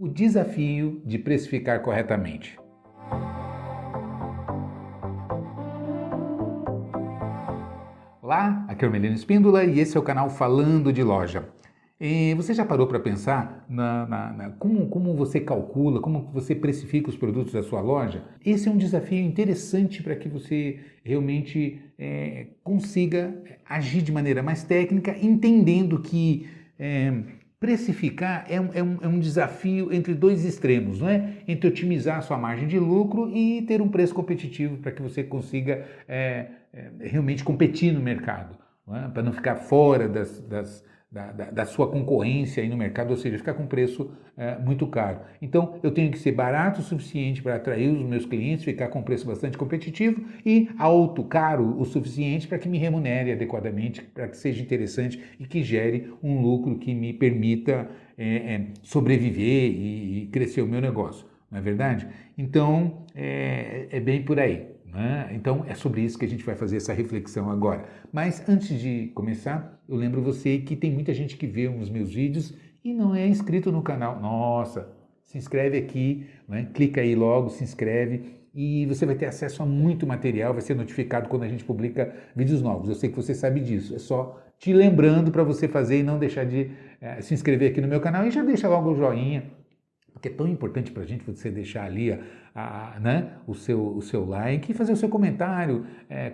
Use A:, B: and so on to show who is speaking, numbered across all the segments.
A: O desafio de precificar corretamente. Olá, aqui é o Hermelino Espíndola e esse é o canal Falando de Loja. Você já parou para pensar como você calcula, como você precifica os produtos da sua loja? Esse é um desafio interessante para que você realmente consiga agir de maneira mais técnica, entendendo que precificar é um desafio entre dois extremos, não é? Entre otimizar a sua margem de lucro e ter um preço competitivo para que você consiga realmente competir no mercado, não é? Para não ficar fora da sua concorrência aí no mercado, ou seja, ficar com preço muito caro. Então, eu tenho que ser barato o suficiente para atrair os meus clientes, ficar com preço bastante competitivo e alto, caro o suficiente para que me remunere adequadamente, para que seja interessante e que gere um lucro que me permita sobreviver e crescer o meu negócio, não é verdade? Então, é bem por aí. Então é sobre isso que a gente vai fazer essa reflexão agora. Mas antes de começar, eu lembro você que tem muita gente que vê os meus vídeos e não é inscrito no canal. Nossa, se inscreve aqui, né? Clica aí logo, se inscreve e você vai ter acesso a muito material, vai ser notificado quando a gente publica vídeos novos. Eu sei que você sabe disso, é só te lembrando para você fazer e não deixar de se inscrever aqui no meu canal e já deixa logo o joinha. Porque é tão importante para a gente você deixar ali o seu like e fazer o seu comentário,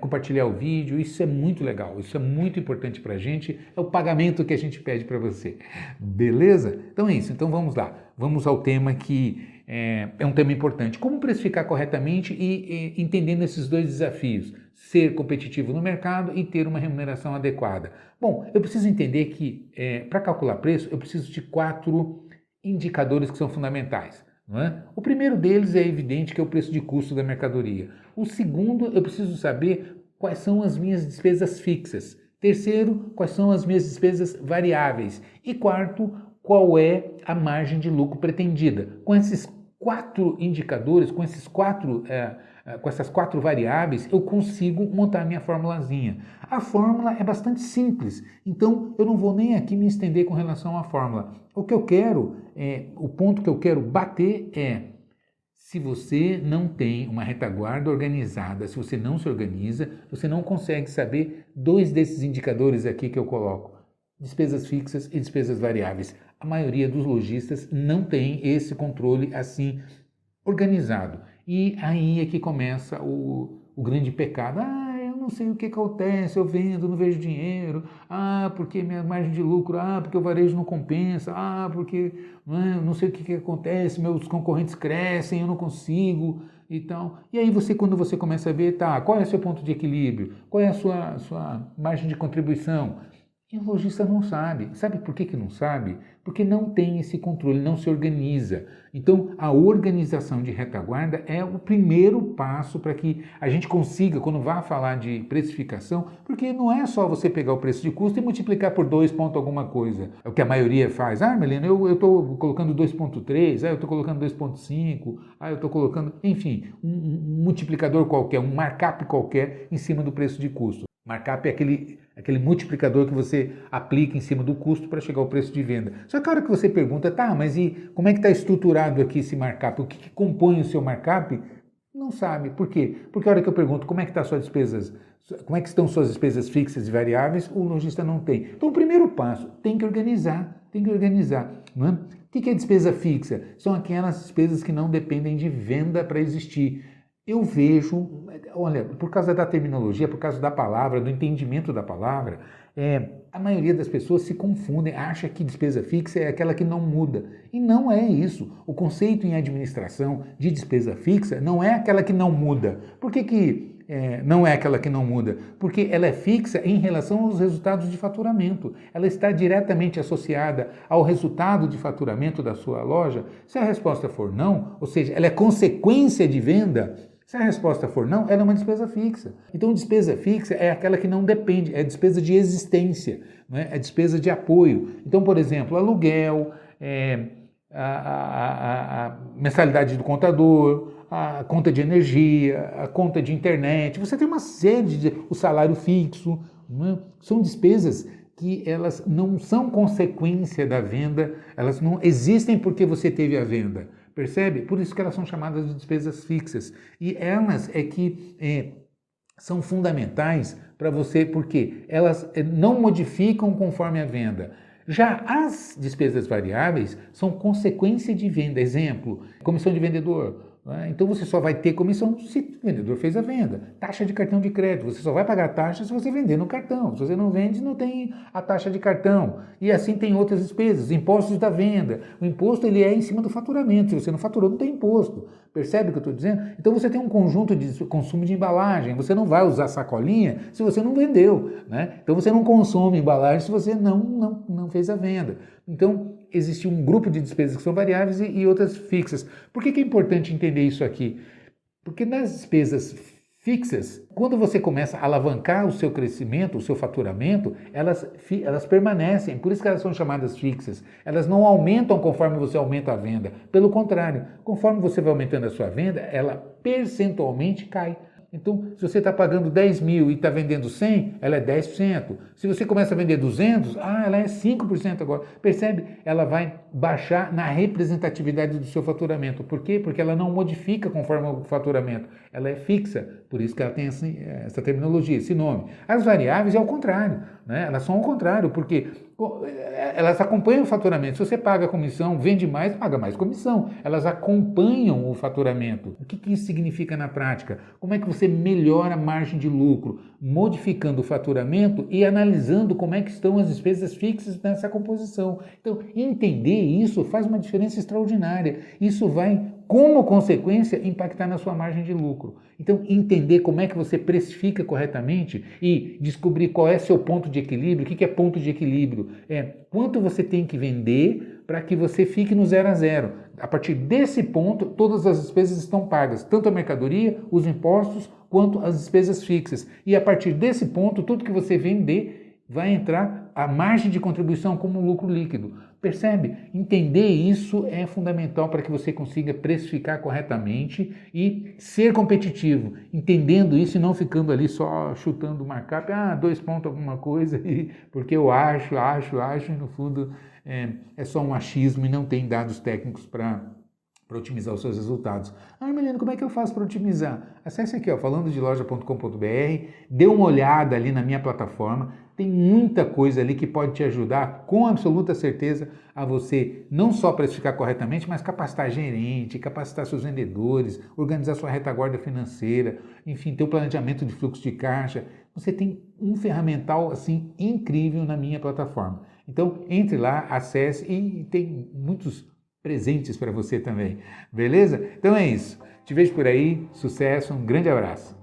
A: compartilhar o vídeo, isso é muito legal, isso é muito importante para a gente, é o pagamento que a gente pede para você, beleza? Então é isso, então vamos lá, vamos ao tema que é um tema importante, como precificar corretamente e entendendo esses dois desafios, ser competitivo no mercado e ter uma remuneração adequada. Bom, eu preciso entender que para calcular preço eu preciso de 4 indicadores que são fundamentais. Não é? O primeiro deles é evidente que é o preço de custo da mercadoria. O segundo, eu preciso saber quais são as minhas despesas fixas. Terceiro, quais são as minhas despesas variáveis. E quarto, qual é a margem de lucro pretendida. Com esses 4 indicadores, com essas 4 variáveis, eu consigo montar a minha formulazinha. A fórmula é bastante simples, então eu não vou nem aqui me estender com relação à fórmula. O que eu quero, o ponto que eu quero bater é, se você não tem uma retaguarda organizada, se você não se organiza, você não consegue saber 2 desses indicadores aqui que eu coloco. Despesas fixas e despesas variáveis. A maioria dos lojistas não tem esse controle assim organizado. E aí é que começa o grande pecado. Eu não sei o que acontece, eu vendo, não vejo dinheiro. Porque minha margem de lucro, porque o varejo não compensa, porque não sei o que acontece, meus concorrentes crescem, eu não consigo e tal. E aí quando você começa a ver, qual é o seu ponto de equilíbrio? Qual é a sua margem de contribuição? E o lojista não sabe. Sabe por que não sabe? Porque não tem esse controle, não se organiza. Então, a organização de retaguarda é o primeiro passo para que a gente consiga, quando vá falar de precificação, porque não é só você pegar o preço de custo e multiplicar por 2 ponto alguma coisa. É o que a maioria faz. Melina, eu estou colocando 2,3, eu estou colocando 2,5, eu estou colocando, enfim, um multiplicador qualquer, um markup qualquer em cima do preço de custo. Markup é aquele multiplicador que você aplica em cima do custo para chegar ao preço de venda. Só que a hora que você pergunta, mas e como é que está estruturado aqui esse markup? O que compõe o seu markup? Não sabe. Por quê? Porque a hora que eu pergunto como é que está suas despesas, como é que estão suas despesas fixas e variáveis, o lojista não tem. Então o primeiro passo, tem que organizar. Não é? O que é despesa fixa? São aquelas despesas que não dependem de venda para existir. Eu vejo, olha, por causa da terminologia, por causa da palavra, do entendimento da palavra, a maioria das pessoas se confundem, acha que despesa fixa é aquela que não muda. E não é isso. O conceito em administração de despesa fixa não é aquela que não muda. Por que não é aquela que não muda? Porque ela é fixa em relação aos resultados de faturamento. Ela está diretamente associada ao resultado de faturamento da sua loja. Se a resposta for não, ou seja, ela é consequência de venda, se a resposta for não, ela é uma despesa fixa. Então, despesa fixa é aquela que não depende, é despesa de existência, né? É despesa de apoio. Então, por exemplo, aluguel, a mensalidade do contador, a conta de energia, a conta de internet, você tem uma série o salário fixo, né? São despesas que elas não são consequência da venda, elas não existem porque você teve a venda, percebe? Por isso que elas são chamadas de despesas fixas. E elas é que são fundamentais para você, porque elas não modificam conforme a venda. Já as despesas variáveis são consequência de venda. Exemplo, comissão de vendedor. Então você só vai ter comissão se o vendedor fez a venda. Taxa de cartão de crédito, você só vai pagar a taxa se você vender no cartão. Se você não vende, não tem a taxa de cartão. E assim tem outras despesas, impostos da venda. O imposto ele é em cima do faturamento. Se você não faturou, não tem imposto. Percebe o que eu estou dizendo? Então você tem um conjunto de consumo de embalagem. Você não vai usar sacolinha se você não vendeu, né? Então você não consome embalagem se você não fez a venda. Então existe um grupo de despesas que são variáveis e outras fixas. Por que é importante entender isso aqui? Porque nas despesas fixas, quando você começa a alavancar o seu crescimento, o seu faturamento, elas permanecem, por isso que elas são chamadas fixas. Elas não aumentam conforme você aumenta a venda. Pelo contrário, conforme você vai aumentando a sua venda, ela percentualmente cai. Então, se você está pagando 10 mil e está vendendo 100, ela é 10%. Se você começa a vender 200, ela é 5% agora. Percebe? Ela vai baixar na representatividade do seu faturamento. Por quê? Porque ela não modifica conforme o faturamento. Ela é fixa, por isso que ela tem essa terminologia, esse nome. As variáveis é ao contrário, né? Elas são ao contrário, porque elas acompanham o faturamento. Se você paga a comissão, vende mais, paga mais comissão. Elas acompanham o faturamento. O que isso significa na prática? Como é que você melhora a margem de lucro? Modificando o faturamento e analisando como é que estão as despesas fixas nessa composição. Então, entender isso faz uma diferença extraordinária. Isso vai, como consequência, impactar na sua margem de lucro. Então, entender como é que você precifica corretamente e descobrir qual é seu ponto de equilíbrio. O que é ponto de equilíbrio? É quanto você tem que vender para que você fique no 0 a 0. A partir desse ponto, todas as despesas estão pagas, tanto a mercadoria, os impostos, quanto as despesas fixas. E a partir desse ponto, tudo que você vender vai entrar a margem de contribuição como lucro líquido. Percebe? Entender isso é fundamental para que você consiga precificar corretamente e ser competitivo, entendendo isso e não ficando ali só chutando o markup, 2 pontos alguma coisa, porque eu acho, e no fundo é só um achismo e não tem dados técnicos para otimizar os seus resultados. Melino, como é que eu faço para otimizar? Acesse aqui, falandodeloja.com.br, dê uma olhada ali na minha plataforma, tem muita coisa ali que pode te ajudar com absoluta certeza a você não só precificar corretamente, mas capacitar gerente, capacitar seus vendedores, organizar sua retaguarda financeira, enfim, ter o planejamento de fluxo de caixa. Você tem um ferramental assim incrível na minha plataforma. Então, entre lá, acesse e tem muitos presentes para você também, beleza? Então é isso. Te vejo por aí, sucesso, um grande abraço.